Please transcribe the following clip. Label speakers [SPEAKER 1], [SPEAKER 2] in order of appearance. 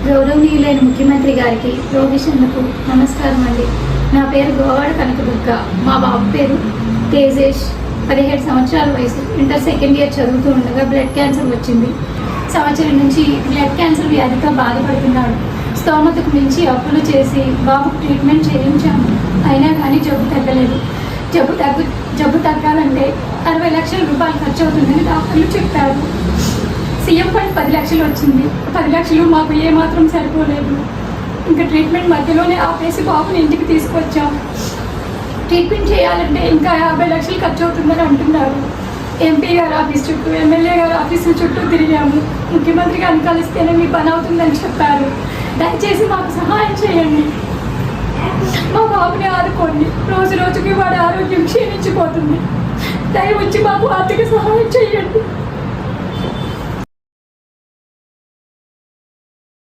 [SPEAKER 1] గౌరవనీయులైన ముఖ్యమంత్రి గారికి ప్రొఫెషన్లకు నమస్కారం అండి. నా పేరు గోవాడ కనకదుర్గ. మా బాబు పేరు తేజేష్. 17 సంవత్సరాల వయసు. ఇంటర్ సెకండ్ ఇయర్ చదువుతూ ఉండగా బ్లడ్ క్యాన్సర్ వచ్చింది. సంవత్సరం నుంచి బ్లడ్ క్యాన్సర్ వ్యాధితో బాధపడుతున్నాడు. స్తోమతకు మించి అప్పులు చేసి బాబుకు ట్రీట్మెంట్ చేయించాము. అయినా కానీ జబ్బు తగ్గలేదు. జబ్బు తగ్గాలంటే 60 లక్షల రూపాయలు ఖర్చు అవుతుందని డాక్టర్లు చెప్పారు. సీఎం ఫండ్ 10 లక్షలు వచ్చింది. 10 లక్షలు మాకు ఏమాత్రం సరిపోలేదు. ఇంకా ట్రీట్మెంట్ మధ్యలోనే ఆపేసి బాబుని ఇంటికి తీసుకొచ్చాం. ట్రీట్మెంట్ చేయాలంటే ఇంకా 50 లక్షలు ఖర్చు అవుతుందని అంటున్నారు. ఎంపీ గారి ఆఫీస్ చుట్టూ, ఎమ్మెల్యే గారి ఆఫీసుల చుట్టూ తిరిగాము. ముఖ్యమంత్రి గారిని కలిస్తేనే మీ పని అవుతుందని చెప్పారు. దయచేసి మాకు సహాయం చేయండి. మా బాబుని ఆదుకోండి. రోజు రోజుకి వాడి ఆరోగ్యం క్షీణించిపోతుంది. దయ వచ్చి మాకు ఆర్థిక సహాయం చేయండి.